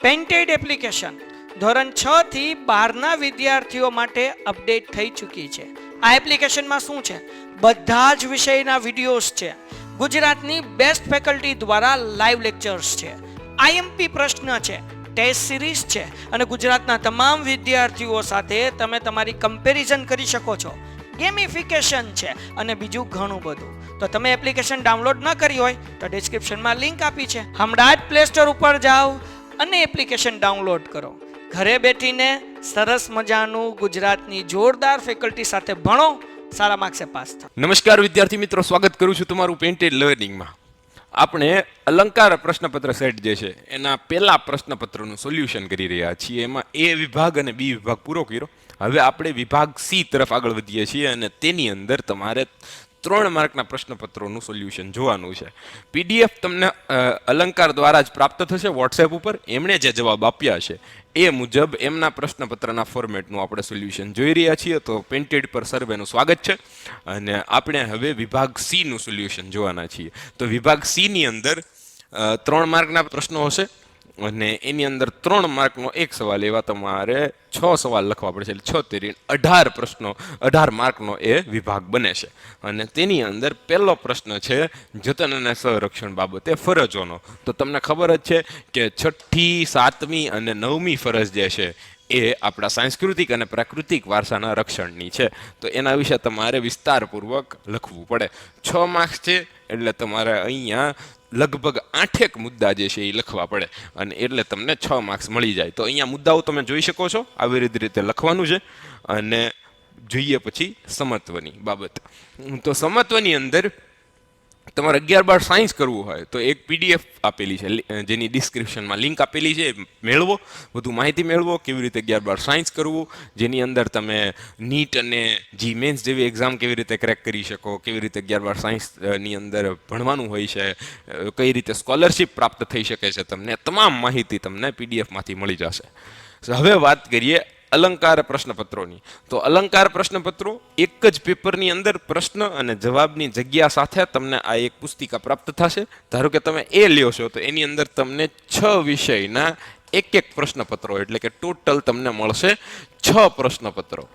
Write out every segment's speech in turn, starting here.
Painted application ધોરણ 6 થી 12ના વિદ્યાર્થીઓ માટે અપડેટ થઈ ચૂકી છે. આ એપ્લિકેશનમાં શું છે? બધા જ વિષયના વિડીયોઝ છે. ગુજરાતની બેસ્ટ ફેકલ્ટી દ્વારા લાઈવ લેક્ચર્સ છે. આઈએમપી પ્રશ્ન છે, ટેસ્ટ સિરીઝ છે અને ગુજરાતના તમામ વિદ્યાર્થીઓ સાથે તમે તમારી કમ્પેરિઝન કરી શકો છો. ગેમિફિકેશન છે અને બીજું ઘણું બધું. તો તમે એપ્લિકેશન ડાઉનલોડ ન કરી હોય તો ડિસ્ક્રિપ્શનમાં લિંક આપી છે. હમણાં જ પ્લે સ્ટોર ઉપર જાઓ અને એપ્લિકેશન ડાઉનલોડ કરો. ઘરે બેઠીને સરસ મજાનું ગુજરાતની જોરદાર ફેકલ્ટી સાથે ભણો, સારા માર્ક્સે પાસ થાઓ. નમસ્કાર વિદ્યાર્થી મિત્રો, સ્વાગત કરું છું તમારું પેન્ટેડ લર્નિંગમાં. આપણે અલંકાર પ્રશ્નપત્ર સેટ જે છે એના પહેલા પ્રશ્નપત્રનું સોલ્યુશન કરી રહ્યા છીએ. એમાં એ વિભાગ અને બી વિભાગ પૂરો કર્યો. હવે આપણે વિભાગ સી તરફ આગળ વધીએ છીએ અને તેની અંદર તમારે 3 માર્કના પ્રશ્નપત્રોનું સોલ્યુશન જોવાનું છે. પીડીએફ તમને અલંકાર દ્વારા જ પ્રાપ્ત થશે વોટ્સએપ ઉપર. એમણે જે જવાબ આપ્યા છે એ મુજબ એમના પ્રશ્નપત્રના ફોર્મેટનું આપણે સોલ્યુશન જોઈ રહ્યા છીએ. તો પેન્ટેડ પર સર્વેનું સ્વાગત છે અને આપણે હવે વિભાગ સીનું સોલ્યુશન જોવાના છીએ. તો વિભાગ સીની અંદર 3 માર્કના પ્રશ્નો હશે અને એની અંદર 3 માર્કનો એક સવાલ, એવા તમારે 6 સવાલ લખવા પડશે. એટલે 6 તેરી 18 પ્રશ્નો, 18 માર્કનો એ વિભાગ બને છે. અને તેની અંદર પહેલો પ્રશ્ન છે જતન અને સંરક્ષણ બાબતે ફરજોનો. તો તમને ખબર જ છે કે 6ઠી, 7મી અને 9મી ફરજ જે છે એ આપણા સાંસ્કૃતિક અને પ્રાકૃતિક વારસાના રક્ષણની છે. તો એના વિશે તમારે વિસ્તારપૂર્વક લખવું પડે. 6 માર્ક્સ છે એટલે તમારે અહીંયા લગભગ 8 મુદ્દા જે છે એ લખવા પડે અને એટલે તમને 6 માર્ક્સ મળી જાય. તો અહીંયા મુદ્દાઓ તમે જોઈ શકો છો, આવી રીતે લખવાનું છે. અને જોઈએ પછી સમત્વની બાબત. તો સમત્વની અંદર તમારે 11-12 સાયન્સ કરવું હોય તો એક પીડીએફ આપેલી છે જેની ડિસ્ક્રિપ્શનમાં લિંક આપેલી છે. મેળવો, વધુ માહિતી મેળવો કેવી રીતે 11-12 સાયન્સ કરવું, જેની અંદર તમે નીટ અને જી મેન્સ જેવી એક્ઝામ કેવી રીતે ક્રેક કરી શકો, કેવી રીતે 11-12 સાયન્સની અંદર ભણવાનું હોય છે, કઈ રીતે સ્કોલરશિપ પ્રાપ્ત થઈ શકે છે, તમને તમામ માહિતી તમને પીડીએફમાંથી મળી જશે. હવે વાત કરીએ અલંકાર પ્રશ્નપત્રોની. તો અલંકાર પ્રશ્નપત્રો એક જ પેપરની અંદર પ્રશ્ન અને જવાબની જગ્યા સાથે તમને આ એક પુસ્તિકા પ્રાપ્ત થશે. ધારો કે તમે એ લ્યો છો તો એની અંદર તમને 6 વિષયના એક પ્રશ્નપત્રો, એટલે કે ટોટલ તમને મળશે 6 પ્રશ્નપત્રો.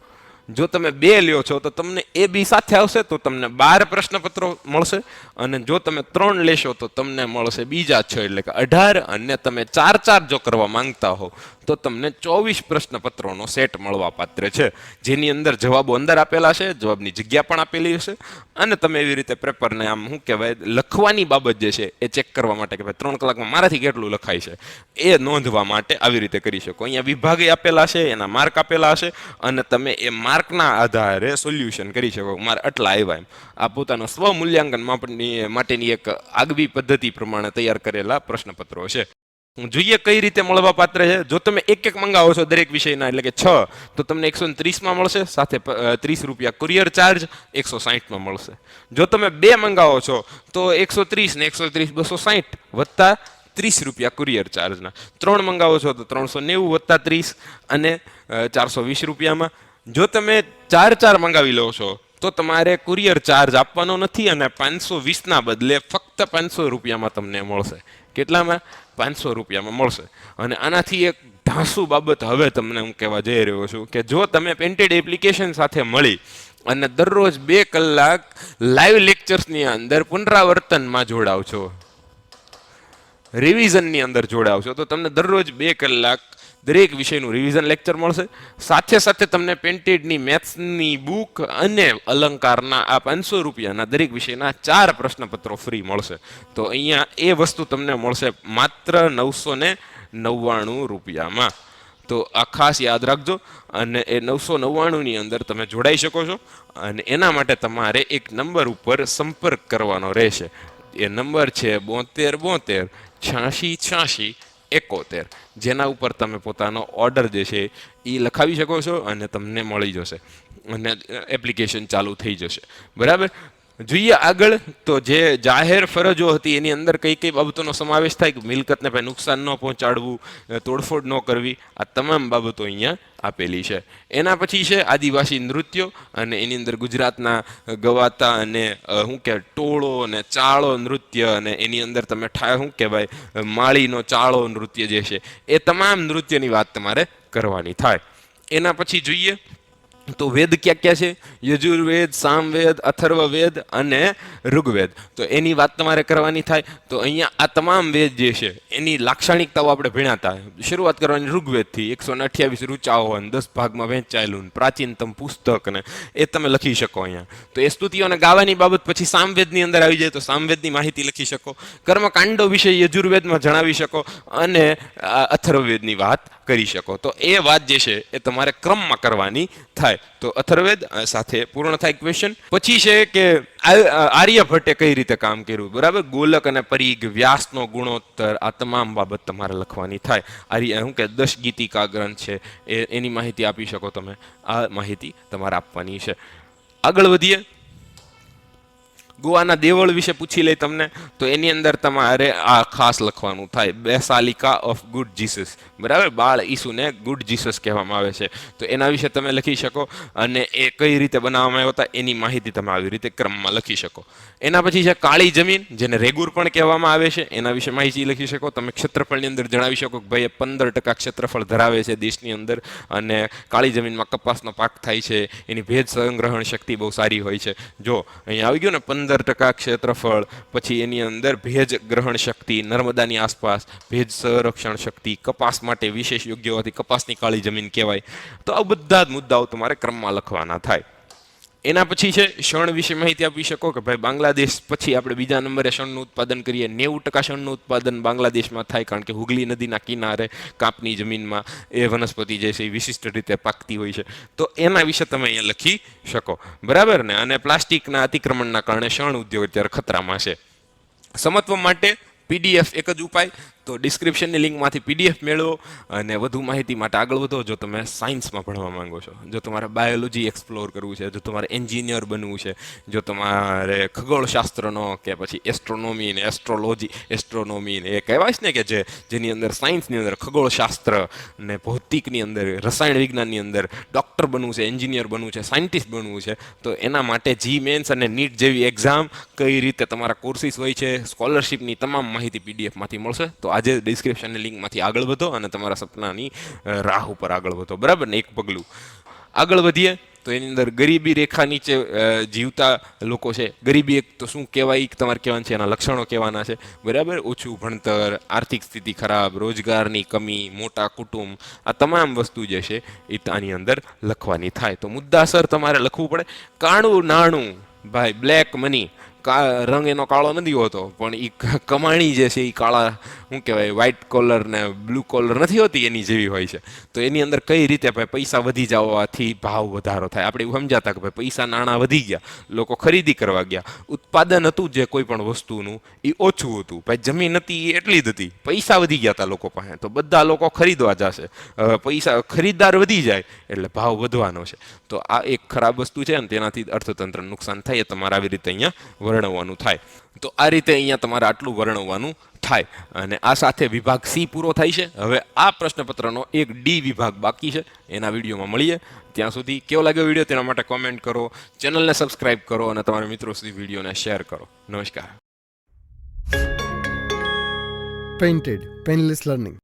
જો તમે 2 લ્યો છો તો તમને એ બી સાથે આવશે તો તમને 12 પ્રશ્નપત્રો મળશે. અને જો તમે 3 લેશો તો તમને મળશે બીજા 6, એટલે કે 18. અને તમે 4 જો કરવા માંગતા હો તો તમને 24 પ્રશ્નપત્રોનો સેટ મળવા પાત્ર છે, જેની અંદર જવાબો અંદર આપેલા છે, જવાબની જગ્યા પણ આપેલી હશે. અને તમે એવી રીતે પેપરને આમ શું કહેવાય, લખવાની બાબત જે છે એ ચેક કરવા માટે કે ભાઈ 3 કલાકમાં મારાથી કેટલું લખાય છે એ નોંધવા માટે આવી રીતે કરી શકો. અહીંયા વિભાગે આપેલા છે, એના માર્ક આપેલા છે અને તમે એ માર્કના આધારે સોલ્યુશન કરી શકો. મારે આટલા આવ્યા એમ. આ પોતાનો સ્વમૂલ્યાંકન માટેની એક આગવી પદ્ધતિ પ્રમાણે તૈયાર કરેલા પ્રશ્નપત્રો છે. જોઈએ કઈ રીતે મળવા પાત્ર છે. જો તમે એક મંગાવો છો દરેક વિષયના, એટલે કે 6, તો તમને 130માં મળશે, સાથે 30 રૂપિયા કુરિયર ચાર્જ 160માં મળશે. જો તમે 2 મંગાવો છો તો 130 ને 130 260 વત્તા 30 રૂપિયા કુરિયર ચાર્જના. 3 મંગાવો છો તો 390 વત્તા 30 અને 420 રૂપિયામાં. જો તમે 4 મંગાવી લો છો તો તમારે કુરિયર ચાર્જ આપવાનો નથી અને 520ના બદલે ફક્ત 500 રૂપિયામાં તમને મળશે. કેટલામાં? 500 રૂપિયામાં મળશે. અને આનાથી એક ઢાંસુ બાબત હવે તમને હું કહેવા જઈ રહ્યો છું કે જો તમે પેન્ટેડ એપ્લિકેશન સાથે મળી અને દરરોજ 2 કલાક લાઈવ લેક્ચર્સની અંદર પુનરાવર્તનમાં જોડાવ છો, રિવિઝનની અંદર જોડાવ છો, તો તમને દરરોજ 2 કલાક દરેક વિષયનું રિવિઝન લેક્ચર મળશે. સાથે તમને પેન્ટેડની મેથ્સની બુક અને અલંકારના આ 500 રૂપિયાના દરેક વિષયના 4 પ્રશ્નપત્રો ફ્રી મળશે. તો અહીંયા એ વસ્તુ તમને મળશે માત્ર 999 રૂપિયામાં. તો આ ખાસ યાદ રાખજો. અને એ 999ની અંદર તમે જોડાઈ શકો છો અને એના માટે તમારે એક નંબર ઉપર સંપર્ક કરવાનો રહેશે. એ નંબર છે 72 86 86 71, જેના ઉપર તમે પોતાનો ઓર્ડર જે છે એ લખાવી શકો છો અને તમને મળી જશે અને એપ્લિકેશન ચાલુ થઈ જશે. બરાબર. જોઈએ આગળ તો જે જાહેર ફરજો હતી એની અંદર કઈ કઈ બાબતોનો સમાવેશ થાય કે મિલકતને ભાઈ નુકસાન ન પહોંચાડવું, તોડફોડ ન કરવી, આ તમામ બાબતો અહીંયા આપેલી છે. એના પછી છે આદિવાસી નૃત્યો, અને એની અંદર ગુજરાતના ગવાતા અને શું કહેવાય ટોળો અને ચાળો નૃત્ય, અને એની અંદર તમે શું કહેવાય માળીનો ચાળો નૃત્ય જે છે એ તમામ નૃત્યની વાત તમારે કરવાની થાય. એના પછી જોઈએ તો વેદ ક્યાં ક્યાં છે? યજુર્વેદ, સામવેદ, અથર્વવેદ અને ઋગ્વેદ. તો એની વાત તમારે કરવાની થાય. તો અહીંયા આ તમામ વેદ જે છે એની લાક્ષણિકતાઓ આપણે ભણ્યા હતા. શરૂઆત કરવાની ઋગ્વેદથી, 128 ઋચાઓ અને 10 ભાગમાં વહેંચાયેલું પ્રાચીનતમ પુસ્તક, ને એ તમે લખી શકો અહીંયા. તો એ સ્તુતિઓને ગાવાની બાબત પછી સામવેદની અંદર આવી જાય તો સામવેદની માહિતી લખી શકો. કર્મકાંડો વિશે યજુર્વેદમાં જણાવી શકો અને અથર્વવેદની વાત કરી શકો. તો એ વાત જે છે એ તમારે ક્રમમાં કરવાની થાય. તો અથર્વવેદ સાથે પૂર્ણ થાય ક્વેશ્ચન. પછી છે કે આર્યભટ્ટે કઈ રીતે કામ કર્યું, બરાબર? ગોલક અને પરીઘ, વ્યાસનો ગુણોત્તર, આ તમામ બાબત તમારે લખવાની થાય. શું કે 10 ગીતિકા ગ્રંથ છે એની માહિતી આપી શકો તમે. આ માહિતી તમારે આપવાની છે. આગળ વધીએ. ગોવાના દેવળ વિશે પૂછી લે તમને, તો એની અંદર તમારે આ ખાસ લખવાનું થાય, બેસાલિકા ઓફ ગુડ જીસસ, બરાબર? બાળ ઈસુને ગુડ જીસસ કહેવામાં આવે છે. તો એના વિશે તમે લખી શકો, અને એ કઈ રીતે બનાવવામાં આવ્યા હતા એની માહિતી તમે આવી રીતે ક્રમમાં લખી શકો. એના પછી છે કાળી જમીન, જેને રેગુર પણ કહેવામાં આવે છે, એના વિશે માહિતી લખી શકો. તમે ક્ષેત્રફળની અંદર જણાવી શકો કે ભાઈ એ 15% ક્ષેત્રફળ ધરાવે છે દેશની અંદર, અને કાળી જમીનમાં કપાસનો પાક થાય છે, એની ભેજ સંગ્રહણ શક્તિ બહુ સારી હોય છે. જો અહીંયા આવી ગયું ને 15% ક્ષેત્રફળ, પછી એની અંદર ભેજ ગ્રહણ શક્તિ, નર્મદાની આસપાસ ભેજ સંરક્ષણ શક્તિ, કપાસ માટે વિશેષ યોગ્ય હોવાથી કપાસની કાળી જમીન કહેવાય. તો આ બધા જ મુદ્દાઓ તમારે ક્રમમાં લખવાના થાય. એના પછી છે શણ વિશે માહિતી આપી શકો કે ભાઈ બાંગ્લાદેશ પછી આપણે બીજા નંબરે શણનું ઉત્પાદન કરીએ. 90% શણનું ઉત્પાદન બાંગ્લાદેશમાં થાય, કારણ કે હુગલી નદીના કિનારે કાપની જમીનમાં એ વનસ્પતિ જે છે એ વિશિષ્ટ રીતે પાકતી હોય છે. તો એના વિશે તમે અહીંયા લખી શકો, બરાબર ને? અને પ્લાસ્ટિકના અતિક્રમણના કારણે શણ ઉદ્યોગ અત્યારે ખતરામાં છે. સમત્વ માટે PDF એક જ ઉપાય. તો ડિસ્ક્રિપ્શનની લિંકમાંથી PDF મેળવો અને વધુ માહિતી માટે આગળ વધો. જો તમે સાયન્સમાં ભણવા માંગો છો, જો તમારે બાયોલોજી એક્સપ્લોર કરવું છે, જો તમારે એન્જિનિયર બનવું છે, જો તમારે ખગોળશાસ્ત્રનો કે પછી એસ્ટ્રોનોમી ને એસ્ટ્રોનોમી ને એ કહેવાય છે ને કે જેની અંદર સાયન્સની અંદર ખગોળશાસ્ત્ર ને ભૌતિકની અંદર, રસાયણ વિજ્ઞાનની અંદર ડૉક્ટર બનવું છે, એન્જિનિયર બનવું છે, સાયન્ટિસ્ટ બનવું છે, તો એના માટે GMains અને NEET જેવી એક્ઝામ, કઈ રીતે તમારા કોર્સિસ હોય છે, સ્કોલરશિપની તમામ માહિતી PDFમાંથી મળશે. તો આજે ડિસ્ક્રિપ્શનની લિંકમાંથી આગળ વધો અને તમારા સપનાની રાહ ઉપર આગળ વધો, બરાબર ને? એક પગલું આગળ વધીએ તો એની અંદર ગરીબી રેખા નીચે જીવતા લોકો છે. ગરીબી એક તો શું કહેવાય તમારે કહેવાનું છે, એના લક્ષણો કહેવાના છે, બરાબર? ઓછું ભણતર, આર્થિક સ્થિતિ ખરાબ, રોજગારની કમી, મોટા કુટુંબ, આ તમામ વસ્તુ જે છે એ આની અંદર લખવાની થાય. તો મુદ્દાસર તમારે લખવું પડે. કાળું નાણું, ભાઈ બ્લેક મની, રંગ એનો કાળો નથી હોતો, પણ એ કમાણી જે છે એ કાળા શું કહેવાય વ્હાઇટ કોલર ને બ્લુ કોલર નથી હોતી, એની જેવી હોય છે. તો એની અંદર કઈ રીતે ભાઈ પૈસા વધી જવાથી ભાવ વધારો થાય. આપણે એવું સમજાતા કે ભાઈ પૈસા નાણાં વધી ગયા, લોકો ખરીદી કરવા ગયા, ઉત્પાદન હતું જે કોઈ પણ વસ્તુનું એ ઓછું હતું, ભાઈ જમીન હતી એ એટલી જ હતી, પૈસા વધી ગયા હતા લોકો પાસે, તો બધા લોકો ખરીદવા જશે. પૈસા ખરીદદાર વધી જાય એટલે ભાવ વધવાનો છે. તો આ એક ખરાબ વસ્તુ છે, અને તેનાથી અર્થતંત્ર નુકસાન થાય. એ તમારે આવી રીતે અહીંયા વર્ણવવાનું થાય. તો આ રીતે અહીંયા તમારે આટલું વર્ણવવાનું થાય. અને આ સાથે વિભાગ C પૂરો થાય છે. હવે આ પ્રશ્નપત્રનો એક D વિભાગ બાકી છે, એના વિડીયોમાં મળીએ. ત્યાં સુધી કેવો લાગ્યો વિડીયો તેના માટે કોમેન્ટ કરો, ચેનલને સબસ્ક્રાઇબ કરો અને તમારા મિત્રો સુધી વિડીયોને શેર કરો. નમસ્કાર. Painted Painless Learning.